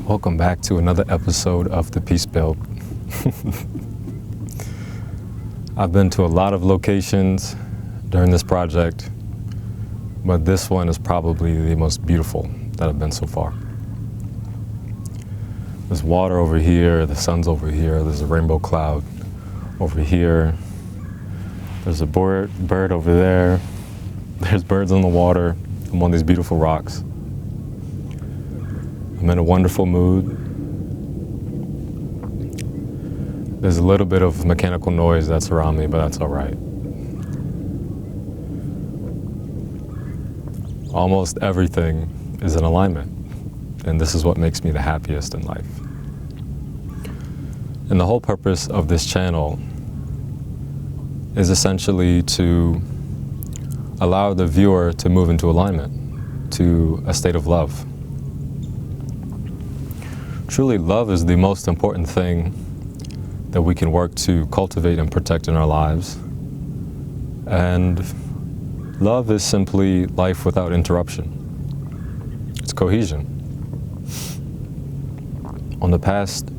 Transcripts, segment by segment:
Welcome back to another episode of The Peace Build. I've been to a lot of locations during this project, but this one is probably the most beautiful that I've been so far. There's water over here, the sun's over here, there's a rainbow cloud over here, there's a bird over there, there's birds on the water. I'm on these beautiful rocks. I'm in a wonderful mood. There's a little bit of mechanical noise that's around me, but that's all right. Almost everything is in alignment, and this is what makes me the happiest in life. And the whole purpose of this channel is essentially to allow the viewer to move into alignment, to a state of love. Truly, love is the most important thing that we can work to cultivate and protect in our lives. And love is simply life without interruption. It's cohesion. On the past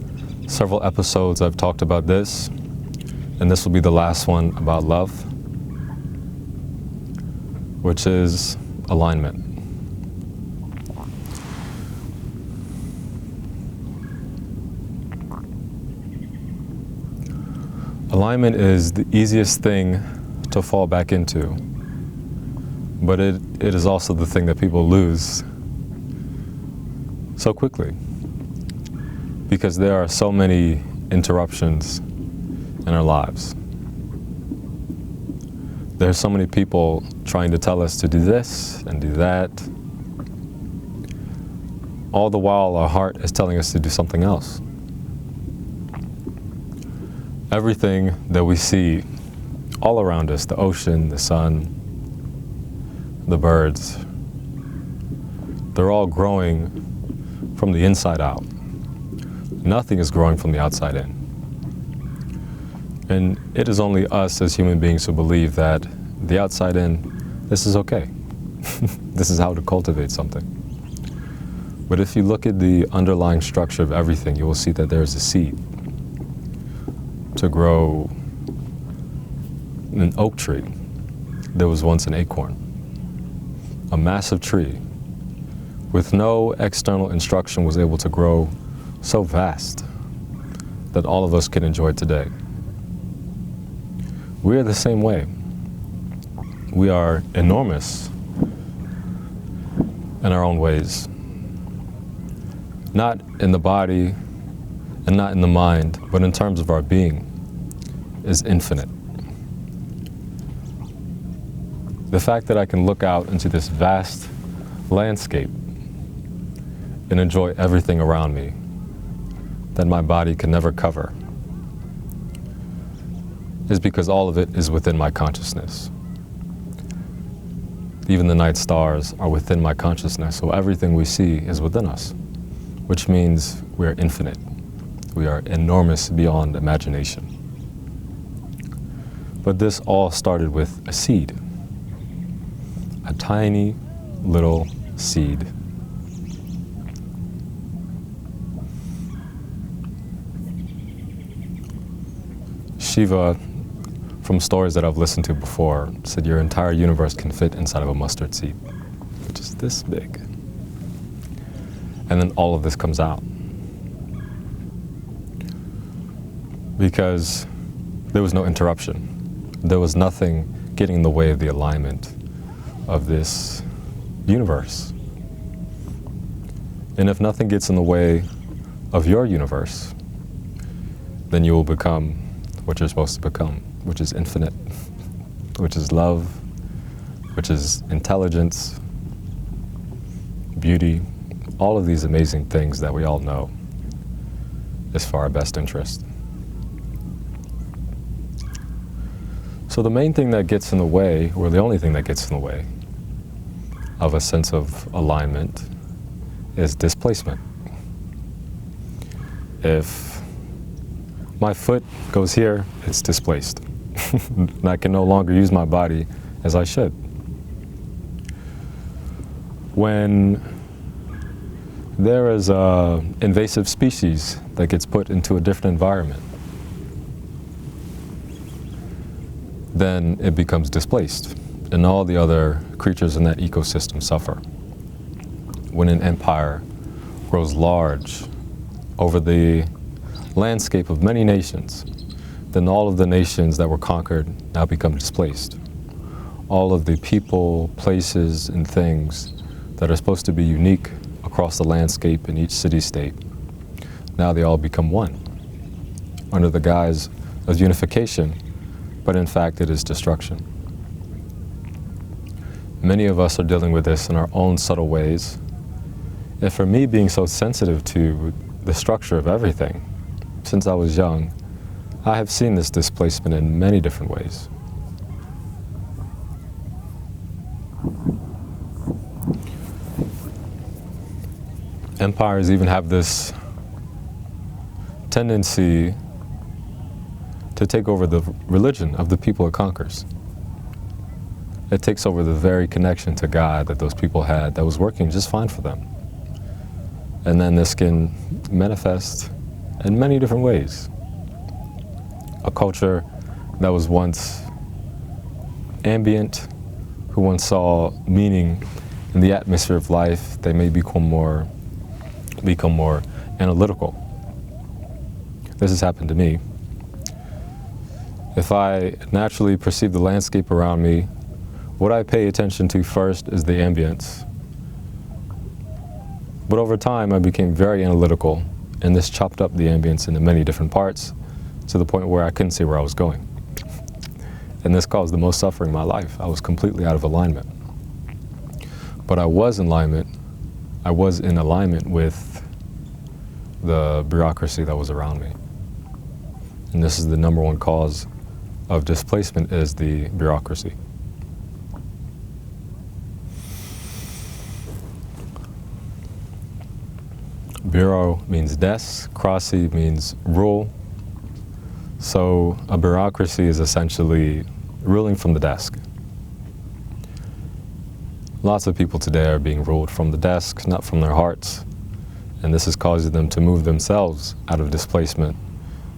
several episodes, I've talked about this, and this will be the last one about love, which is alignment. Alignment is the easiest thing to fall back into, but it is also the thing that people lose so quickly, because there are so many interruptions in our lives. There's so many people trying to tell us to do this and do that, all the while our heart is telling us to do something else. Everything that we see all around us, the ocean, the sun, the birds, they're all growing from the inside out. Nothing is growing from the outside in. And it is only us as human beings who believe that the outside in, this is okay. This is how to cultivate something. But if you look at the underlying structure of everything, you will see that there is a seed to grow an oak tree. There was once an acorn, a massive tree with no external instruction was able to grow so vast that all of us can enjoy it today. We are the same way. We are enormous in our own ways, not in the body and not in the mind, but in terms of our being, is infinite. The fact that I can look out into this vast landscape and enjoy everything around me that my body can never cover is because all of it is within my consciousness. Even the night stars are within my consciousness, so everything we see is within us, which means we're infinite. We are enormous beyond imagination. But this all started with a seed, a tiny little seed. Shiva, from stories that I've listened to before, said your entire universe can fit inside of a mustard seed, which is this big. And then all of this comes out. Because there was no interruption. There was nothing getting in the way of the alignment of this universe. And if nothing gets in the way of your universe, then you will become what you're supposed to become, which is infinite, which is love, which is intelligence, beauty, all of these amazing things that we all know is for our best interest. So the main thing that gets in the way, or the only thing that gets in the way of a sense of alignment is displacement. If my foot goes here, it's displaced. And I can no longer use my body as I should. When there is an invasive species that gets put into a different environment, then it becomes displaced, and all the other creatures in that ecosystem suffer. When an empire grows large over the landscape of many nations, then all of the nations that were conquered now become displaced. All of the people, places, and things that are supposed to be unique across the landscape in each city-state, now they all become one, under the guise of unification, but in fact it is destruction. Many of us are dealing with this in our own subtle ways. And for me, being so sensitive to the structure of everything, since I was young, I have seen this displacement in many different ways. Empires even have this tendency to take over the religion of the people it conquers. It takes over the very connection to God that those people had that was working just fine for them. And then this can manifest in many different ways. A culture that was once ambient, who once saw meaning in the atmosphere of life, they may become more analytical. This has happened to me. If I naturally perceive the landscape around me, what I pay attention to first is the ambience. But over time, I became very analytical, and this chopped up the ambience into many different parts to the point where I couldn't see where I was going. And this caused the most suffering in my life. I was completely out of alignment. But I was in alignment with the bureaucracy that was around me. And this is the number one cause of displacement, is the bureaucracy. Bureau means desk, cracy means rule. So a bureaucracy is essentially ruling from the desk. Lots of people today are being ruled from the desk, not from their hearts. And this is causing them to move themselves out of displacement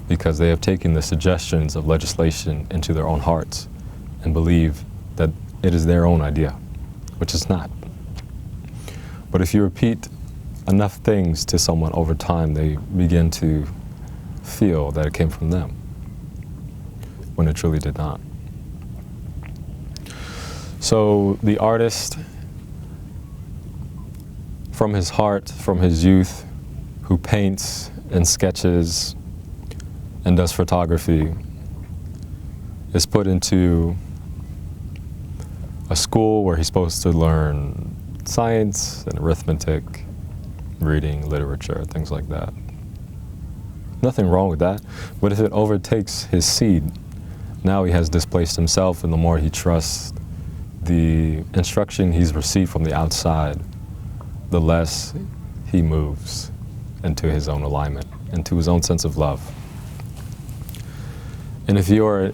because they have taken the suggestions of legislation into their own hearts and believe that it is their own idea, which it's not. But if you repeat enough things to someone over time, they begin to feel that it came from them, when it truly did not. So the artist, from his heart, from his youth, who paints and sketches and does photography, is put into a school where he's supposed to learn science and arithmetic, reading, literature, things like that. Nothing wrong with that, but if it overtakes his seed, now he has displaced himself, and the more he trusts the instruction he's received from the outside, the less he moves into his own alignment, into his own sense of love. And if you're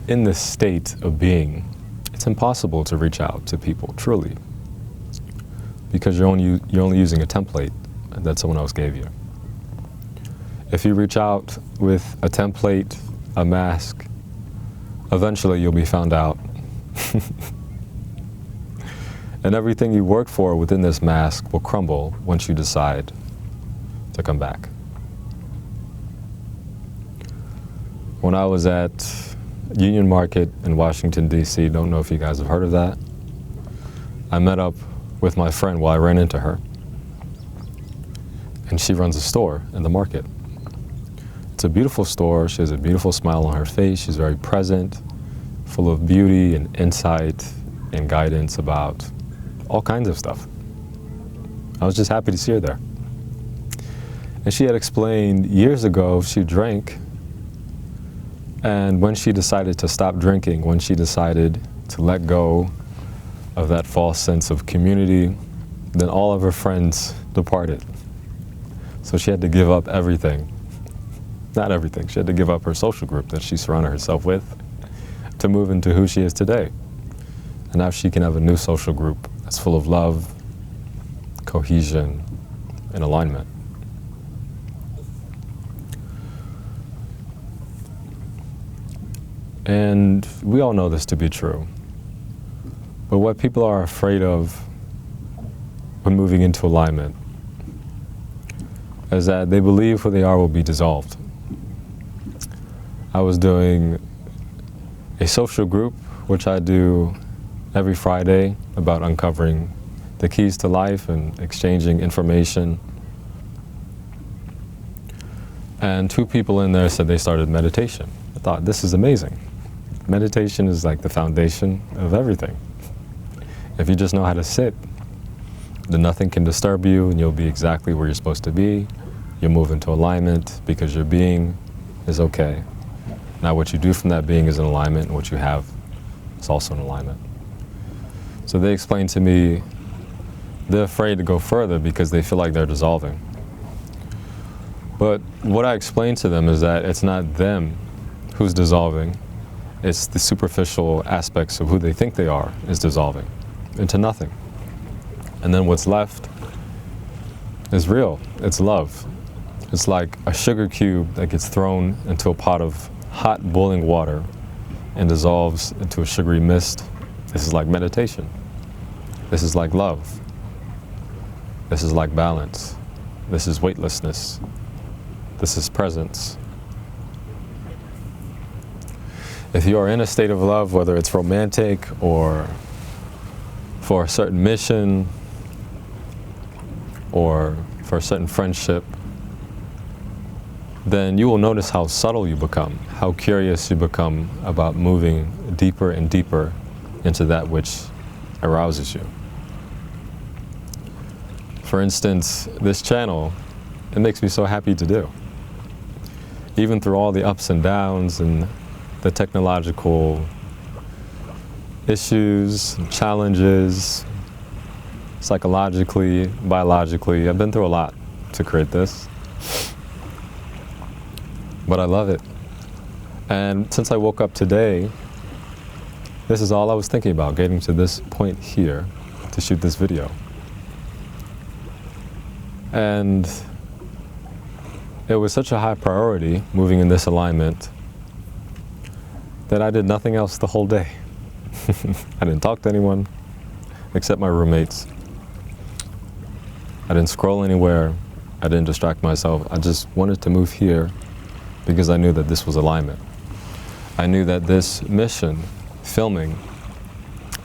in this state of being, it's impossible to reach out to people, truly, because you're only using a template that someone else gave you. If you reach out with a template, a mask, eventually you'll be found out. And everything you work for within this mask will crumble once you decide to come back. When I was at Union Market in Washington, D.C., don't know if you guys have heard of that, I met up with my friend while I ran into her. And she runs a store in the market. It's a beautiful store. She has a beautiful smile on her face. She's very present, full of beauty and insight and guidance about all kinds of stuff. I was just happy to see her there. And she had explained years ago she drank, and when she decided to stop drinking, when she decided to let go of that false sense of community, then all of her friends departed. So she had to give up everything. Not everything. She had to give up her social group that she surrounded herself with to move into who she is today. And now she can have a new social group that's full of love, cohesion, in alignment. And we all know this to be true. But what people are afraid of when moving into alignment is that they believe who they are will be dissolved. I was doing a social group, which I do every Friday, about uncovering the keys to life and exchanging information. And 2 people in there said they started meditation. I thought, this is amazing. Meditation is like the foundation of everything. If you just know how to sit, then nothing can disturb you and you'll be exactly where you're supposed to be. You'll move into alignment because your being is okay. Now what you do from that being is in alignment, and what you have is also in alignment. So they explained to me they're afraid to go further because they feel like they're dissolving. But what I explained to them is that it's not them who's dissolving. It's the superficial aspects of who they think they are is dissolving into nothing. And then what's left is real. It's love. It's like a sugar cube that gets thrown into a pot of hot boiling water and dissolves into a sugary mist. This is like meditation. This is like love. This is like balance. This is weightlessness. This is presence. If you are in a state of love, whether it's romantic or for a certain mission or for a certain friendship, then you will notice how subtle you become, how curious you become about moving deeper and deeper into that which arouses you. For instance, this channel, it makes me so happy to do. Even through all the ups and downs and the technological issues, challenges, psychologically, biologically, I've been through a lot to create this. But I love it. And since I woke up today, this is all I was thinking about, getting to this point here to shoot this video. And it was such a high priority, moving in this alignment, that I did nothing else the whole day. I didn't talk to anyone except my roommates. I didn't scroll anywhere. I didn't distract myself. I just wanted to move here because I knew that this was alignment. I knew that this mission, filming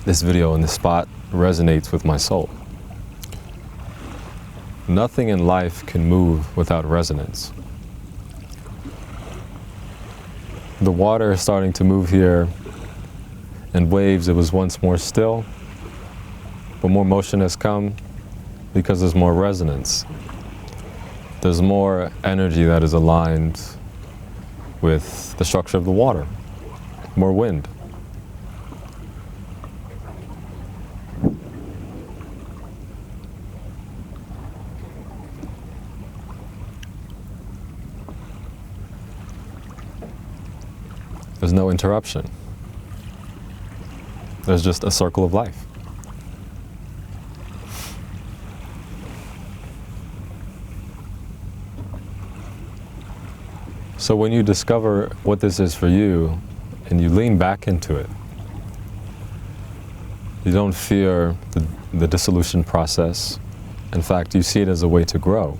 this video in this spot, resonates with my soul. Nothing in life can move without resonance. The water is starting to move here in waves. It was once more still, but more motion has come because there's more resonance. There's more energy that is aligned with the structure of the water, more wind. There's no interruption. There's just a circle of life. So when you discover what this is for you and you lean back into it, you don't fear the dissolution process. In fact, you see it as a way to grow.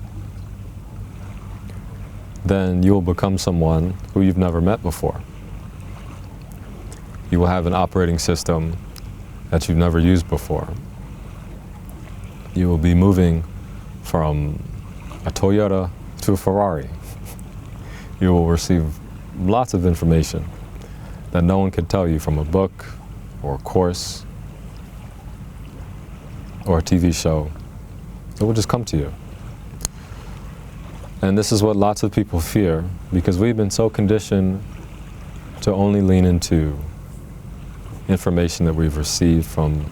Then you will become someone who you've never met before. You will have an operating system that you've never used before. You will be moving from a Toyota to a Ferrari. You will receive lots of information that no one could tell you from a book or a course or a TV show. It will just come to you. And this is what lots of people fear, because we've been so conditioned to only lean into information that we've received from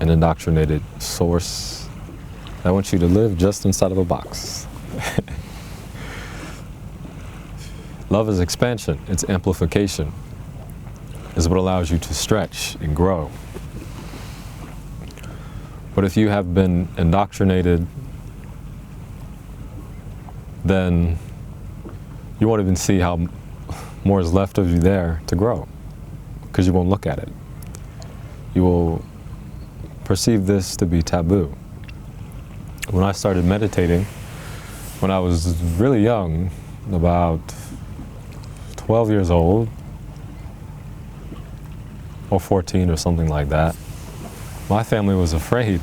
an indoctrinated source that wants you to live just inside of a box. Love is expansion, it's amplification, is what allows you to stretch and grow. But if you have been indoctrinated then you won't even see how more is left of you there to grow, because you won't look at it. You will perceive this to be taboo. When I started meditating, when I was really young, about 12 years old, or 14 or something like that, my family was afraid.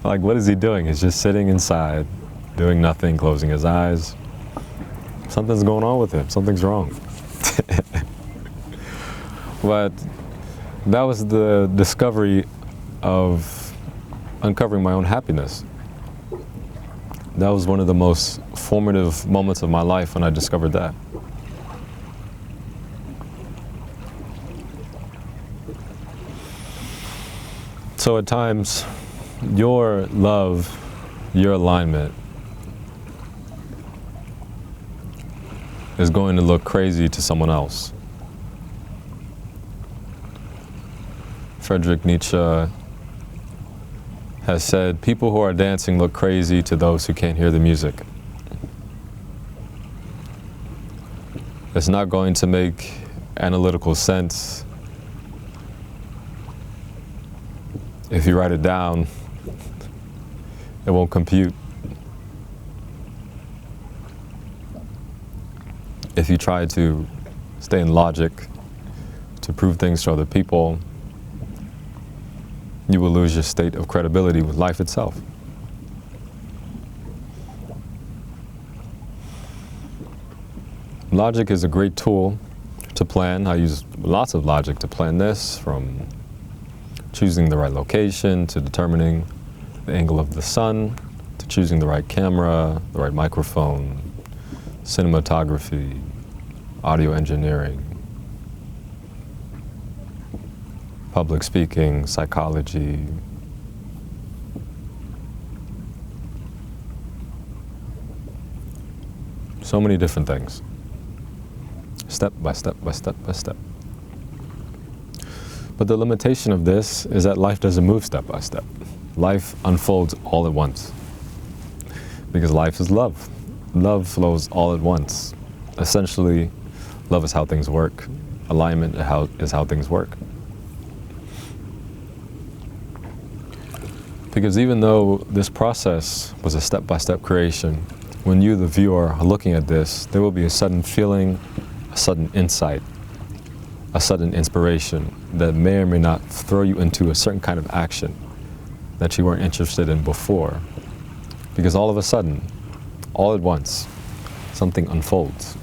Like, what is he doing? He's just sitting inside, doing nothing, closing his eyes. Something's going on with him. Something's wrong. But that was the discovery of uncovering my own happiness. That was one of the most formative moments of my life when I discovered that. So at times, your love, your alignment is going to look crazy to someone else. Friedrich Nietzsche has said, people who are dancing look crazy to those who can't hear the music. It's not going to make analytical sense. If you write it down, it won't compute. If you try to stay in logic to prove things to other people, you will lose your state of credibility with life itself. Logic is a great tool to plan. I use lots of logic to plan this, from choosing the right location, to determining the angle of the sun, to choosing the right camera, the right microphone, cinematography, audio engineering, public speaking, psychology. So many different things. Step by step by step by step. But the limitation of this is that life doesn't move step by step. Life unfolds all at once. Because life is love. Love flows all at once. Essentially, love is how things work. Alignment is how things work. Because even though this process was a step-by-step creation, when you, the viewer, are looking at this, there will be a sudden feeling, a sudden insight, a sudden inspiration that may or may not throw you into a certain kind of action that you weren't interested in before. Because all of a sudden, all at once, something unfolds.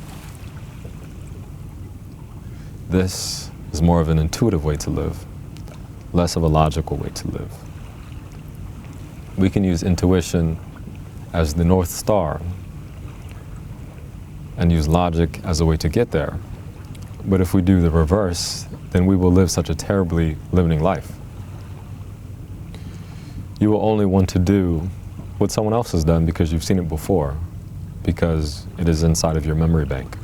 This is more of an intuitive way to live, less of a logical way to live. We can use intuition as the North Star and use logic as a way to get there. But if we do the reverse, then we will live such a terribly limiting life. You will only want to do what someone else has done because you've seen it before, because it is inside of your memory bank.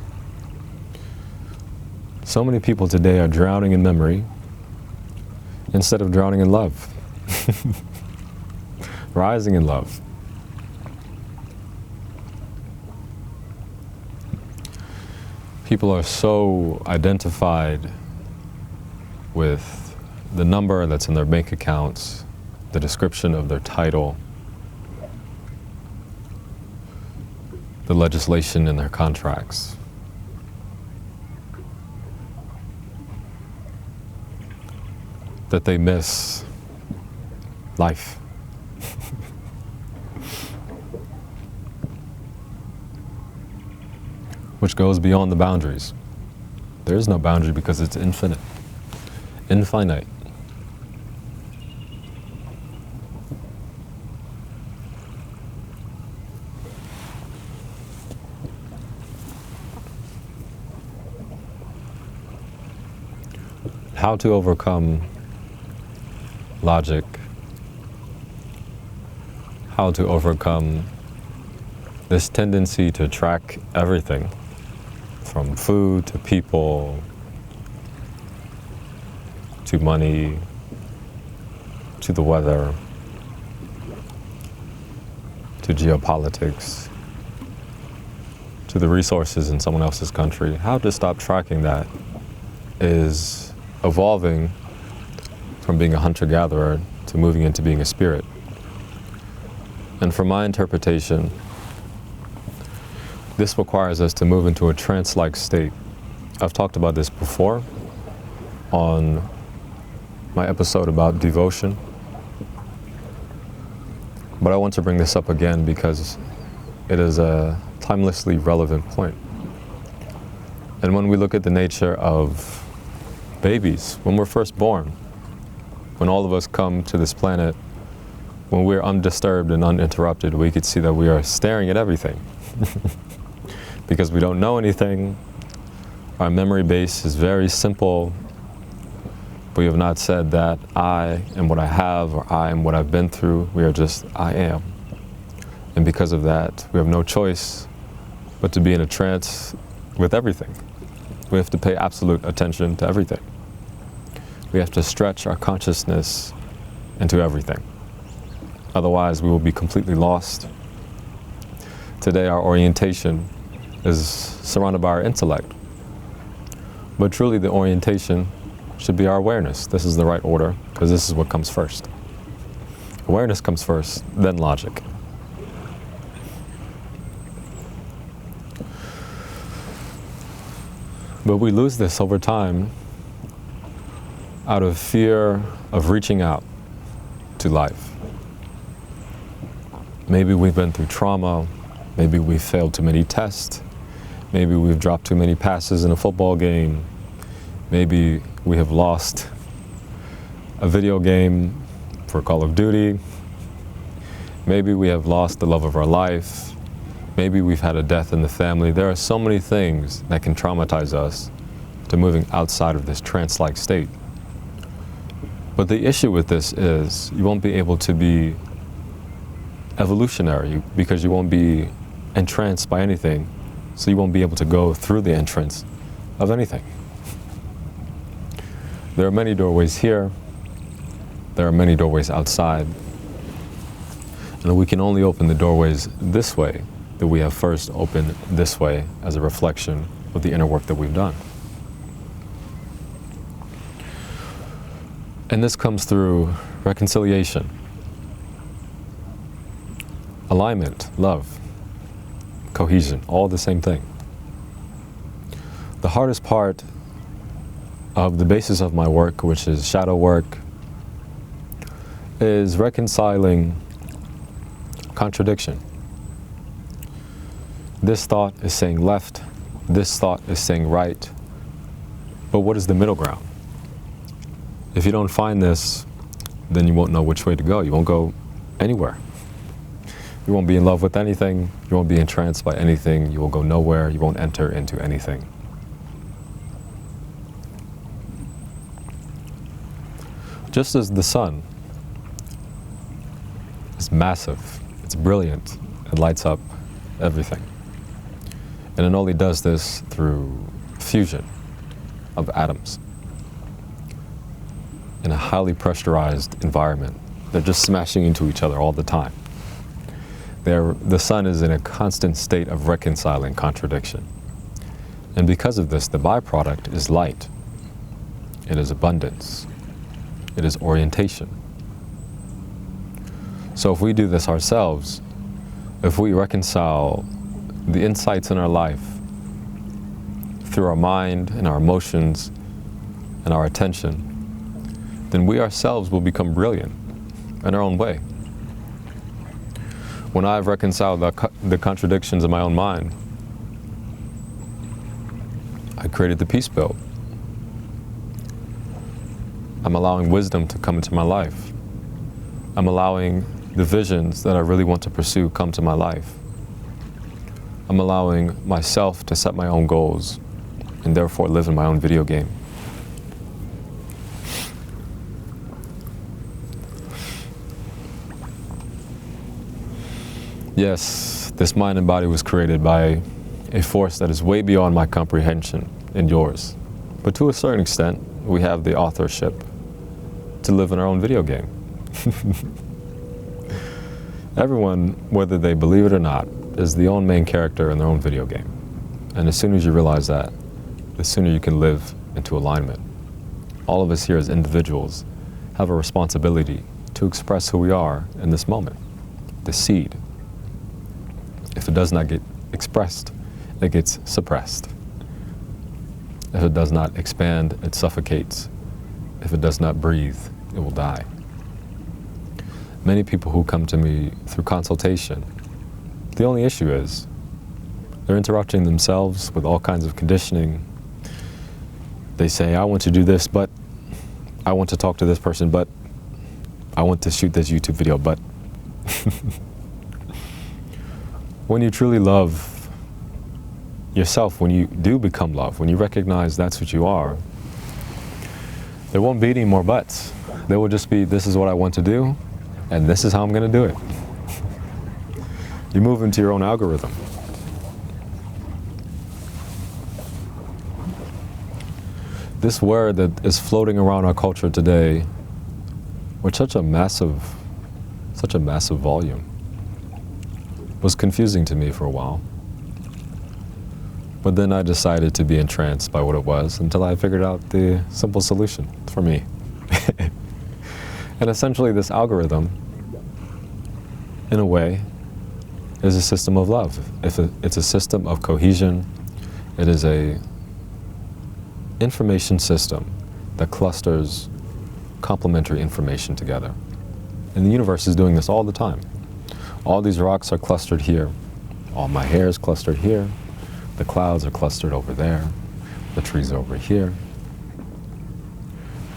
So many people today are drowning in memory instead of drowning in love. Rising in love. People are so identified with the number that's in their bank accounts, the description of their title, the legislation in their contracts. That they miss life. Which goes beyond the boundaries. There is no boundary because it's infinite. Infinite. How to overcome logic, how to overcome this tendency to track everything, from food to people to money to the weather to geopolitics, to the resources in someone else's country, how to stop tracking that is evolving from being a hunter-gatherer to moving into being a spirit. And from my interpretation, this requires us to move into a trance-like state. I've talked about this before on my episode about devotion, but I want to bring this up again because it is a timelessly relevant point. And when we look at the nature of babies, when we're first born, when all of us come to this planet, when we're undisturbed and uninterrupted, we could see that we are staring at everything. Because we don't know anything, our memory base is very simple. We have not said that I am what I have or I am what I've been through. We are just I am. And because of that, we have no choice but to be in a trance with everything. We have to pay absolute attention to everything. We have to stretch our consciousness into everything. Otherwise, we will be completely lost. Today, our orientation is surrounded by our intellect. But truly, the orientation should be our awareness. This is the right order, because this is what comes first. Awareness comes first, then logic. But we lose this over time out of fear of reaching out to life. Maybe we've been through trauma, maybe we've failed too many tests, maybe we've dropped too many passes in a football game, maybe we have lost a video game for Call of Duty, maybe we have lost the love of our life, maybe we've had a death in the family. There are so many things that can traumatize us to moving outside of this trance-like state. But the issue with this is you won't be able to be evolutionary because you won't be entranced by anything, so you won't be able to go through the entrance of anything. There are many doorways here, there are many doorways outside, and we can only open the doorways this way that we have first opened this way as a reflection of the inner work that we've done. And this comes through reconciliation, alignment, love, cohesion, all the same thing. The hardest part of the basis of my work, which is shadow work, is reconciling contradiction. This thought is saying left, this thought is saying right, but what is the middle ground? If you don't find this, then you won't know which way to go. You won't go anywhere. You won't be in love with anything. You won't be entranced by anything. You will go nowhere. You won't enter into anything. Just as the sun is massive, it's brilliant, it lights up everything. And it only does this through fusion of atoms in a highly pressurized environment. They're just smashing into each other all the time. The sun is in a constant state of reconciling contradiction. And because of this, the byproduct is light. It is abundance. It is orientation. So if we do this ourselves, if we reconcile the insights in our life through our mind and our emotions and our attention, then we ourselves will become brilliant in our own way. When I've reconciled the contradictions in my own mind, I created the peace pill. I'm allowing wisdom to come into my life. I'm allowing the visions that I really want to pursue come to my life. I'm allowing myself to set my own goals and therefore live in my own video game. Yes, this mind and body was created by a force that is way beyond my comprehension and yours. But to a certain extent, we have the authorship to live in our own video game. Everyone, whether they believe it or not, is the own main character in their own video game. And as soon as you realize that, the sooner you can live into alignment. All of us here as individuals have a responsibility to express who we are in this moment, the seed. If it does not get expressed, it gets suppressed. If it does not expand, it suffocates. If it does not breathe, it will die. Many people who come to me through consultation, the only issue is they're interrupting themselves with all kinds of conditioning. They say, I want to do this, but I want to talk to this person, but I want to shoot this YouTube video, but when you truly love yourself, when you do become love, when you recognize that's what you are, there won't be any more buts. There will just be, this is what I want to do, and this is how I'm going to do it. You move into your own algorithm. This word that is floating around our culture today with such a massive volume was confusing to me for a while. But then I decided to be entranced by what it was until I figured out the simple solution for me. And essentially this algorithm, in a way, is a system of love. It's a system of cohesion. It is a information system that clusters complementary information together. And the universe is doing this all the time. All these rocks are clustered here. All my hair is clustered here. The clouds are clustered over there. The trees are over here.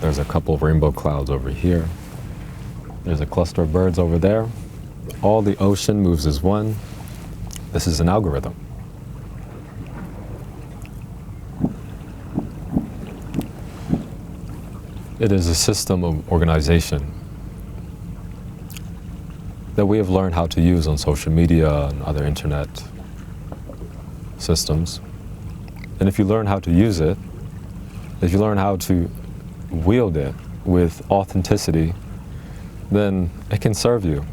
There's a couple of rainbow clouds over here. There's a cluster of birds over there. All the ocean moves as one. This is an algorithm. It is a system of organization that we have learned how to use on social media and other internet systems. And if you learn how to use it, if you learn how to wield it with authenticity, then it can serve you.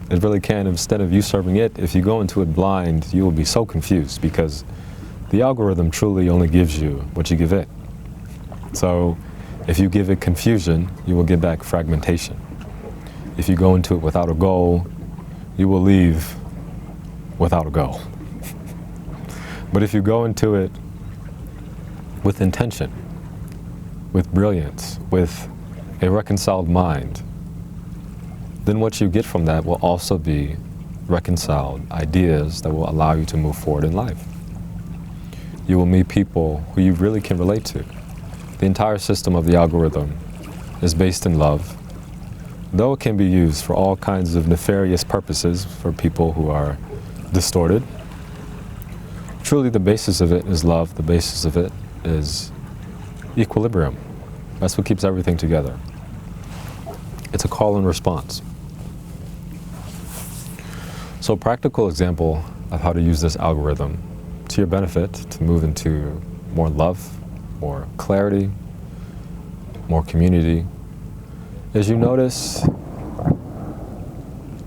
It really can. Instead of you serving it, if you go into it blind, you will be so confused because the algorithm truly only gives you what you give it. So if you give it confusion, you will get back fragmentation. If you go into it without a goal, you will leave without a goal. But if you go into it with intention, with brilliance, with a reconciled mind, then what you get from that will also be reconciled ideas that will allow you to move forward in life. You will meet people who you really can relate to. The entire system of the algorithm is based in love, though it can be used for all kinds of nefarious purposes for people who are distorted. Truly, the basis of it is love. The basis of it is equilibrium. That's what keeps everything together. It's a call and response. So a practical example of how to use this algorithm to your benefit to move into more love, more clarity, more community, is you notice,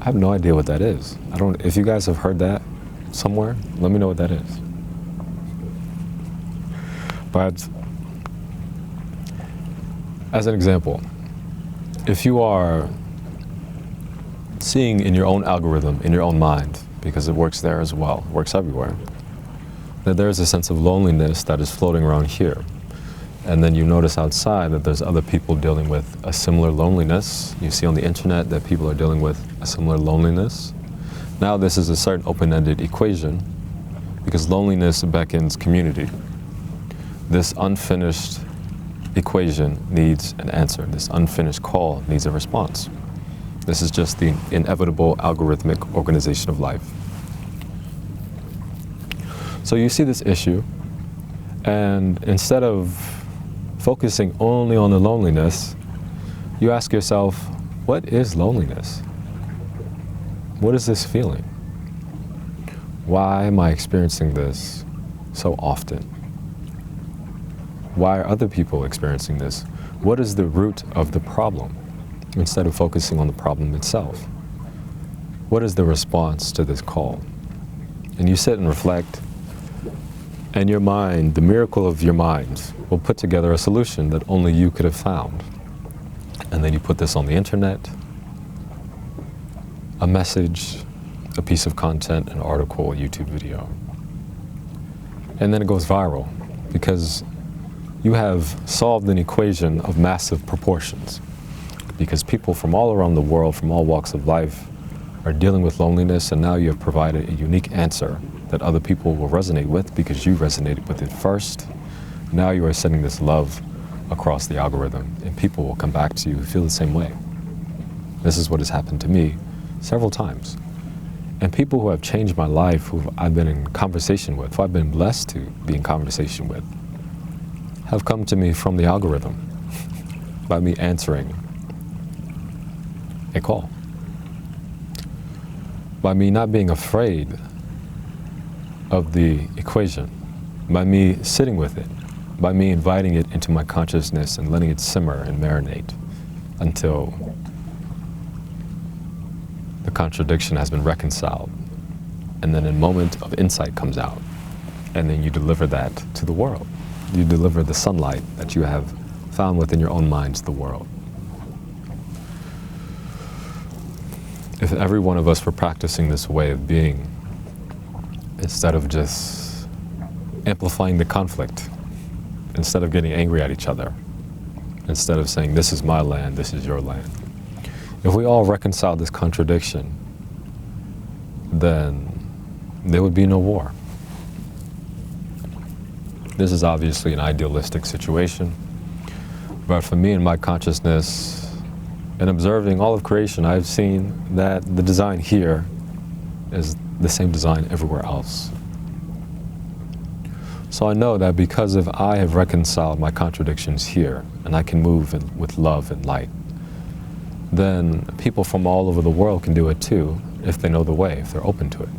I have no idea what that is. If you guys have heard that somewhere, let me know what that is. But as an example, if you are seeing in your own algorithm, in your own mind, because it works there as well, it works everywhere, that there's a sense of loneliness that is floating around here. And then you notice outside that there's other people dealing with a similar loneliness. You see on the internet that people are dealing with a similar loneliness. Now this is a certain open-ended equation because loneliness beckons community. This unfinished equation needs an answer. This unfinished call needs a response. This is just the inevitable algorithmic organization of life. So you see this issue, and instead of focusing only on the loneliness, you ask yourself, what is loneliness? What is this feeling? Why am I experiencing this so often? Why are other people experiencing this? What is the root of the problem? Instead of focusing on the problem itself. what is the response to this call? And you sit and reflect, and your mind, the miracle of your mind, will put together a solution that only you could have found. And then you put this on the internet, a message, a piece of content, an article, a YouTube video. And then it goes viral because you have solved an equation of massive proportions. Because people from all around the world, from all walks of life, are dealing with loneliness, and now you have provided a unique answer that other people will resonate with because you resonated with it first. Now you are sending this love across the algorithm, and people will come back to you who feel the same way. This is what has happened to me several times. And people who have changed my life, who I've been in conversation with, who I've been blessed to be in conversation with, have come to me from the algorithm by me answering a call. By me not being afraid of the equation, by me sitting with it, by me inviting it into my consciousness and letting it simmer and marinate until the contradiction has been reconciled. And then a moment of insight comes out, and then you deliver that to the world. You deliver the sunlight that you have found within your own mind to the world. If every one of us were practicing this way of being, instead of just amplifying the conflict, instead of getting angry at each other, instead of saying, this is my land, this is your land. If we all reconcile this contradiction, then there would be no war. This is obviously an idealistic situation, but for me in my consciousness, and observing all of creation, I've seen that the design here is the same design everywhere else. So I know that because if I have reconciled my contradictions here, and I can move with love and light, then people from all over the world can do it too, if they know the way, if they're open to it.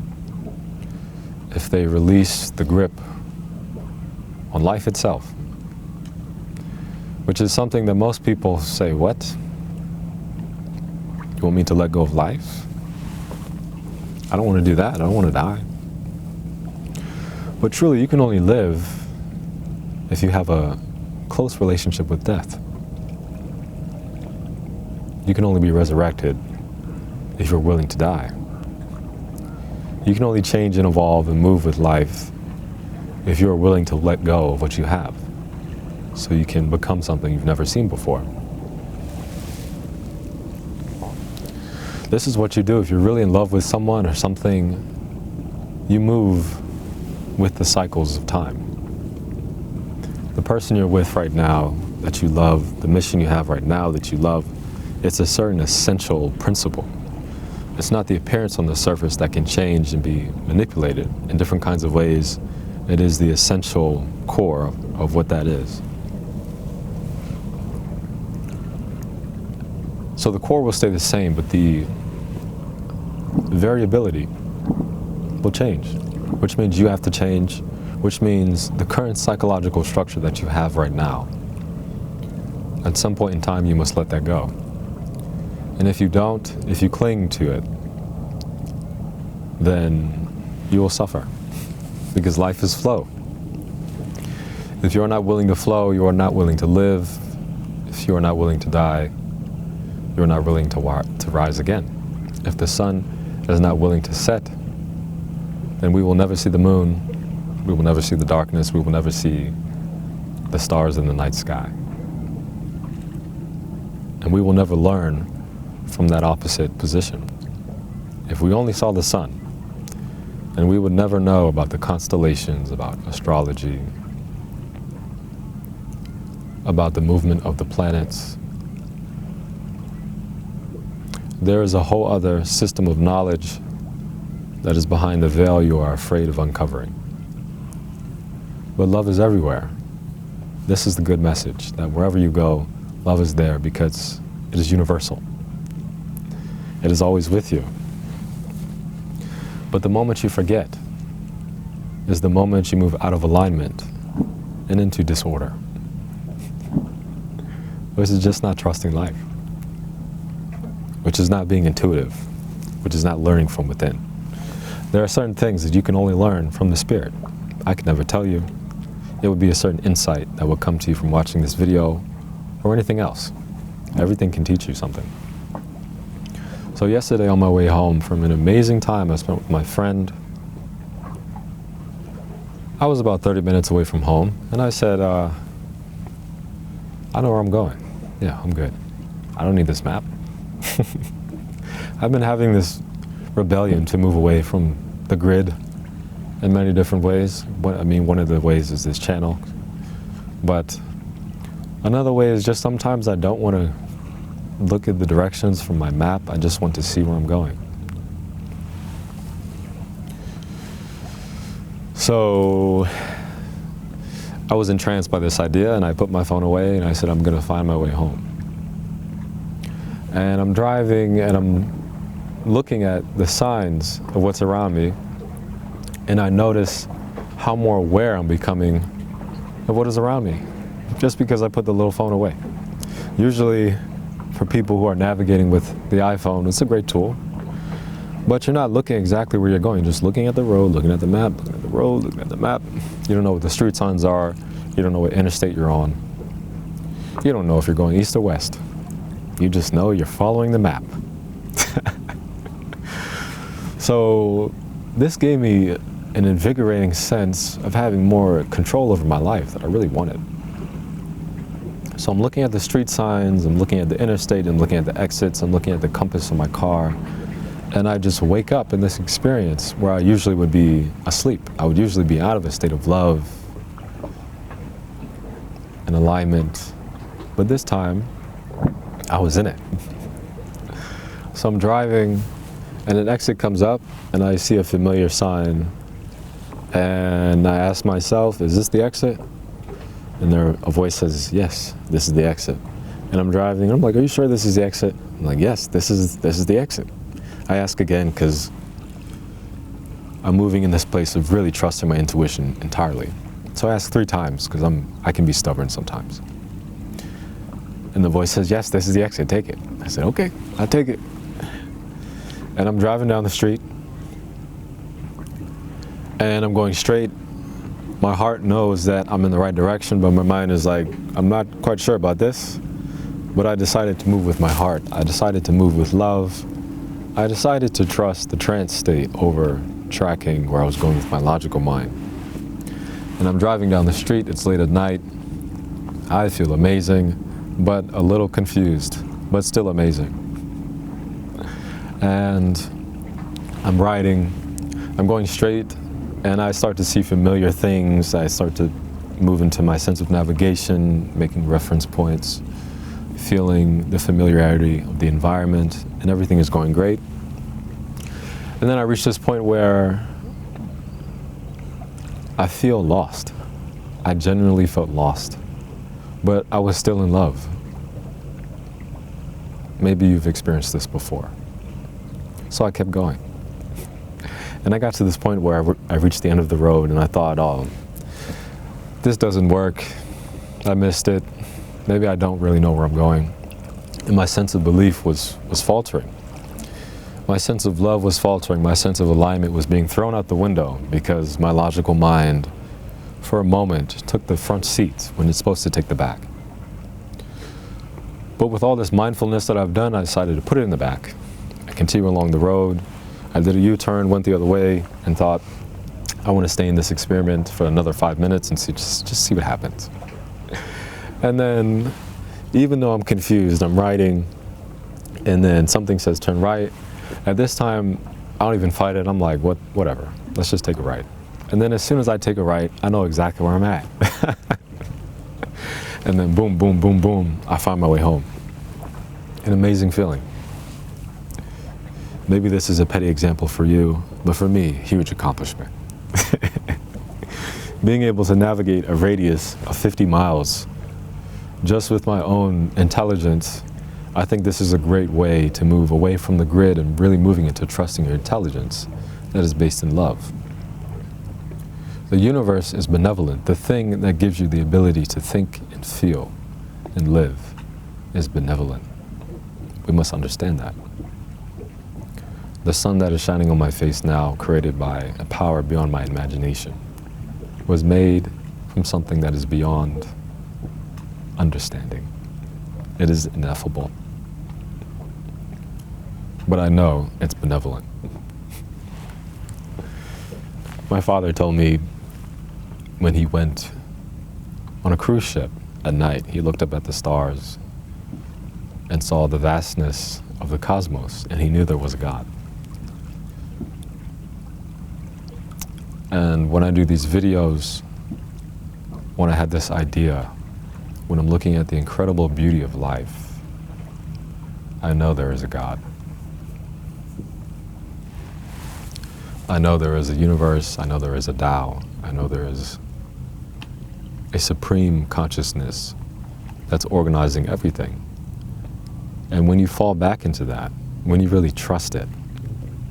If they release the grip on life itself, which is something that most people say, what? You want me to let go of life? I don't want to do that. I don't want to die. But truly, you can only live if you have a close relationship with death. You can only be resurrected if you're willing to die. You can only change and evolve and move with life if you're willing to let go of what you have, so you can become something you've never seen before. This is what you do if you're really in love with someone or something. You move with the cycles of time. The person you're with right now that you love, the mission you have right now that you love, it's a certain essential principle. It's not the appearance on the surface that can change and be manipulated in different kinds of ways. It is the essential core of what that is. So the core will stay the same, but the variability will change, which means you have to change, which means the current psychological structure that you have right now, at some point in time you must let that go. And if you don't, if you cling to it, then you will suffer, because life is flow. If you're not willing to flow, you are not willing to live. If you are not willing to die, you're not willing to rise again. If the sun is not willing to set, then we will never see the moon, we will never see the darkness, we will never see the stars in the night sky. And we will never learn from that opposite position. If we only saw the sun, then we would never know about the constellations, about astrology, about the movement of the planets. There is a whole other system of knowledge that is behind the veil you are afraid of uncovering. But love is everywhere. This is the good message, that wherever you go, love is there because it is universal. It is always with you. But the moment you forget is the moment you move out of alignment and into disorder, which is just not trusting life, which is not being intuitive, which is not learning from within. There are certain things that you can only learn from the spirit. I could never tell you. It would be a certain insight that would come to you from watching this video or anything else. Everything can teach you something. So yesterday on my way home from an amazing time I spent with my friend, I was about 30 minutes away from home, and I said, I know where I'm going. Yeah, I'm good. I don't need this map. I've been having this rebellion to move away from the grid in many different ways. I mean, one of the ways is this channel, but another way is just sometimes I don't want to look at the directions from my map. I just want to see where I'm going. So I was entranced by this idea, and I put my phone away and I said, I'm going to find my way home. And I'm driving and I'm looking at the signs of what's around me, and I notice how more aware I'm becoming of what is around me, just because I put the little phone away. Usually, for people who are navigating with the iPhone, it's a great tool, but you're not looking exactly where you're going, just looking at the road, looking at the map, looking at the road, looking at the map. You don't know what the street signs are, you don't know what interstate you're on. You don't know if you're going east or west. You just know you're following the map. So this gave me an invigorating sense of having more control over my life that I really wanted. So I'm looking at the street signs, I'm looking at the interstate, I'm looking at the exits, I'm looking at the compass of my car, and I just wake up in this experience where I usually would be asleep. I would usually be out of a state of love and alignment, but this time I was in it. So I'm driving, and an exit comes up, and I see a familiar sign, and I ask myself, is this the exit? And a voice says, yes, this is the exit. And I'm driving, and I'm like, are you sure this is the exit? I'm like, yes, this is the exit. I ask again, because I'm moving in this place of really trusting my intuition entirely. So I ask 3 times, because I can be stubborn sometimes. And the voice says, yes, this is the exit, take it. I said, okay, I'll take it. And I'm driving down the street, and I'm going straight. My heart knows that I'm in the right direction, but my mind is like, I'm not quite sure about this. But I decided to move with my heart. I decided to move with love. I decided to trust the trance state over tracking where I was going with my logical mind. And I'm driving down the street, it's late at night. I feel amazing, but a little confused, but still amazing. And I'm riding, I'm going straight, and I start to see familiar things. I start to move into my sense of navigation, making reference points, feeling the familiarity of the environment, and everything is going great. And then I reach this point where I feel lost. I genuinely felt lost, but I was still in love. Maybe you've experienced this before. So I kept going. And I got to this point where I reached the end of the road, and I thought, oh, this doesn't work. I missed it. Maybe I don't really know where I'm going. And my sense of belief was faltering. My sense of love was faltering. My sense of alignment was being thrown out the window because my logical mind, for a moment, took the front seat when it's supposed to take the back. But with all this mindfulness that I've done, I decided to put it in the back. I continued along the road. I did a U-turn, went the other way, and thought, I want to stay in this experiment for another 5 minutes and just see what happens. And then, even though I'm confused, I'm riding, and then something says turn right. At this time, I don't even fight it. I'm like, whatever, let's just take a right. And then as soon as I take a right, I know exactly where I'm at. And then boom, boom, boom, boom, I find my way home. An amazing feeling. Maybe this is a petty example for you, but for me, huge accomplishment. Being able to navigate a radius of 50 miles just with my own intelligence, I think this is a great way to move away from the grid and really moving into trusting your intelligence that is based in love. The universe is benevolent. The thing that gives you the ability to think and feel and live is benevolent. We must understand that. The sun that is shining on my face now, created by a power beyond my imagination, was made from something that is beyond understanding. It is ineffable. But I know it's benevolent. My father told me when he went on a cruise ship at night, he looked up at the stars and saw the vastness of the cosmos, and he knew there was a God. And when I do these videos, when I had this idea, when I'm looking at the incredible beauty of life, I know there is a God. I know there is a universe, I know there is a Tao, I know there is a supreme consciousness that's organizing everything. And when you fall back into that, when you really trust it,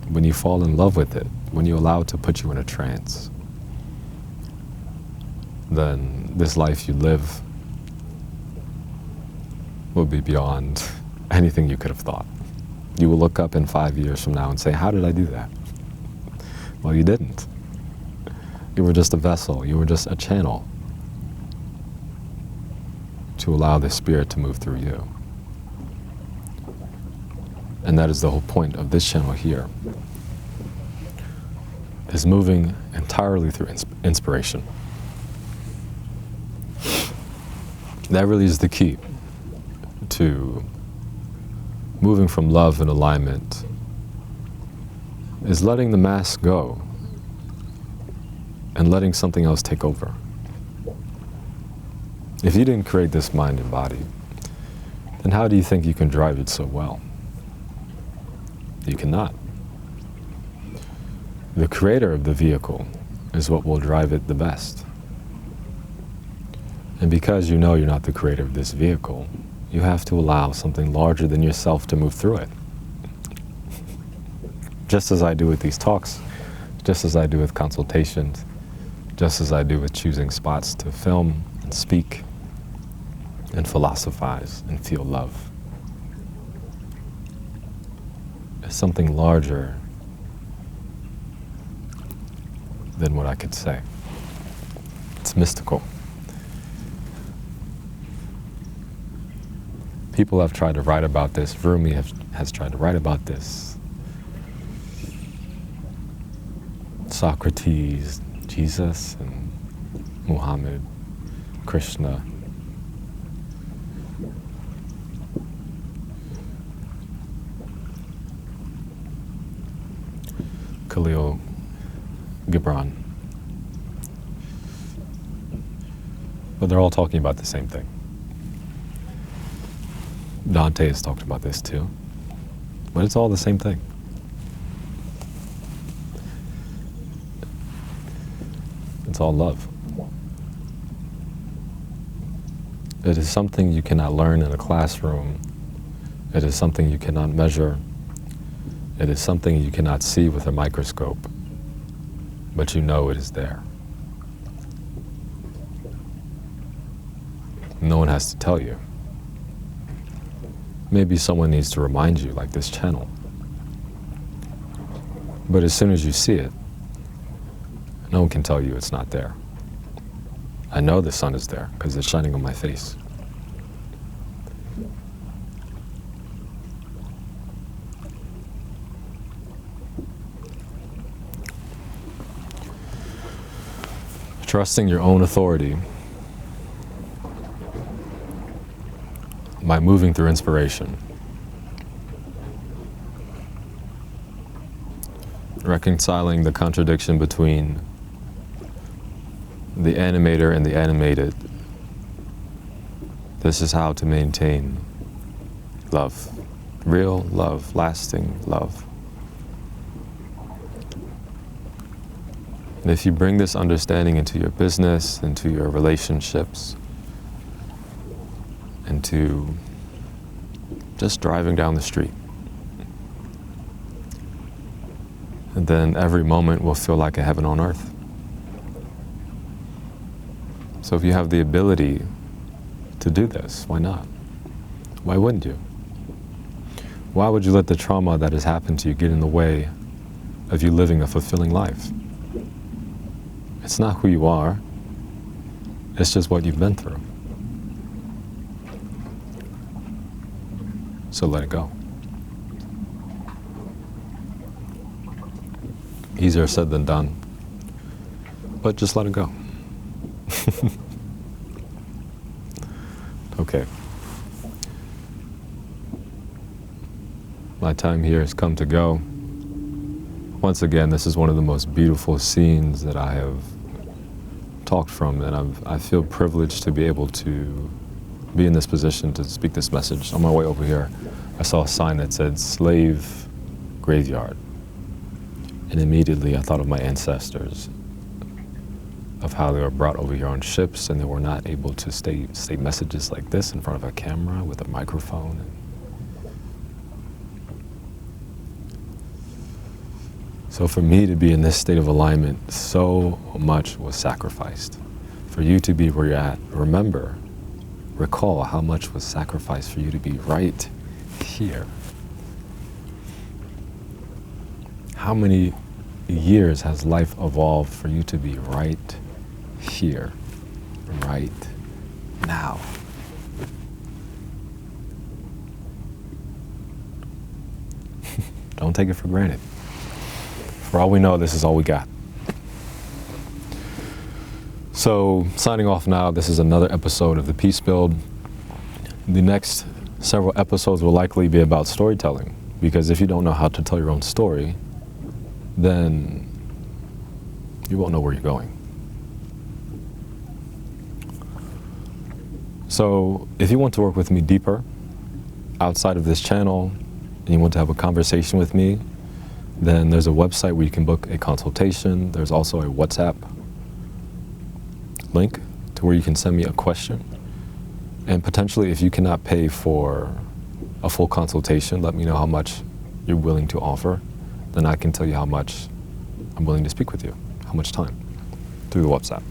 when you fall in love with it, when you allow it to put you in a trance, then this life you live will be beyond anything you could have thought. You will look up in 5 years from now and say, how did I do that? Well, you didn't. You were just a vessel. You were just a channel to allow the Spirit to move through you. And that is the whole point of this channel here, is moving entirely through inspiration. That really is the key to moving from love and alignment, is letting the mask go and letting something else take over. If you didn't create this mind and body, then how do you think you can drive it so well? You cannot. The creator of the vehicle is what will drive it the best. And because you know you're not the creator of this vehicle, you have to allow something larger than yourself to move through it. Just as I do with these talks, just as I do with consultations, just as I do with choosing spots to film and speak and philosophize and feel love. It's something larger than what I could say. It's mystical. People have tried to write about this. Rumi has tried to write about this. Socrates, Jesus, and Muhammad, Krishna. Khalil Gibran. But they're all talking about the same thing. Dante has talked about this too. But it's all the same thing. It's all love. It is something you cannot learn in a classroom. It is something you cannot measure. It is something you cannot see with a microscope, but you know it is there. No one has to tell you. Maybe someone needs to remind you, like this channel. But as soon as you see it, no one can tell you it's not there. I know the sun is there because it's shining on my face. Trusting your own authority by moving through inspiration. Reconciling the contradiction between the animator and the animated. This is how to maintain love. Real love, lasting love. And if you bring this understanding into your business, into your relationships, into just driving down the street, and then every moment will feel like a heaven on earth. So if you have the ability to do this, why not? Why wouldn't you? Why would you let the trauma that has happened to you get in the way of you living a fulfilling life? It's not who you are. It's just what you've been through. So let it go. Easier said than done, but just let it go. Okay. My time here has come to go. Once again, this is one of the most beautiful scenes that I have talked from, and I feel privileged to be able to be in this position to speak this message. On my way over here, I saw a sign that said slave graveyard. And immediately I thought of my ancestors, of how they were brought over here on ships and they were not able to state messages like this in front of a camera with a microphone. So for me to be in this state of alignment, so much was sacrificed. For you to be where you're at, recall how much was sacrificed for you to be right here. How many years has life evolved for you to be right here, right now? Don't take it for granted. For all we know, this is all we got. So, signing off now, this is another episode of the Peace Build. The next several episodes will likely be about storytelling, because if you don't know how to tell your own story, then you won't know where you're going. So, if you want to work with me deeper, outside of this channel, and you want to have a conversation with me, then there's a website where you can book a consultation. There's also a WhatsApp link to where you can send me a question. And potentially, if you cannot pay for a full consultation, let me know how much you're willing to offer. Then I can tell you how much I'm willing to speak with you, how much time, through the WhatsApp.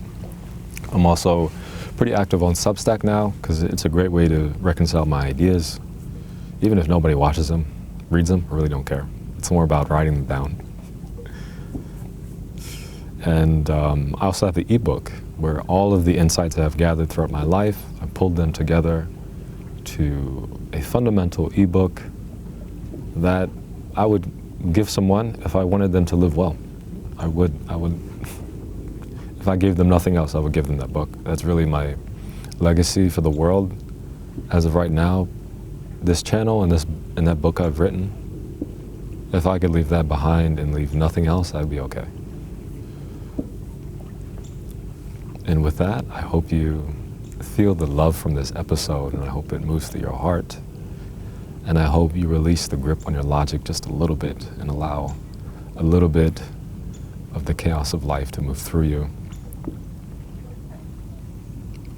I'm also pretty active on Substack now, because it's a great way to reconcile my ideas. Even if nobody watches them, reads them, I really don't care. It's more about writing them down. And I also have the ebook, where all of the insights that I've gathered throughout my life, I pulled them together to a fundamental ebook that I would give someone if I wanted them to live well. I would, if I gave them nothing else, I would give them that book. That's really my legacy for the world. As of right now, this channel and that book I've written, if I could leave that behind and leave nothing else, I'd be okay. And with that, I hope you feel the love from this episode, and I hope it moves through your heart. And I hope you release the grip on your logic just a little bit and allow a little bit of the chaos of life to move through you.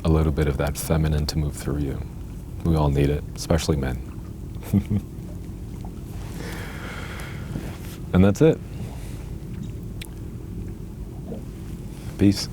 A little bit of that feminine to move through you. We all need it, especially men. And that's it. Peace.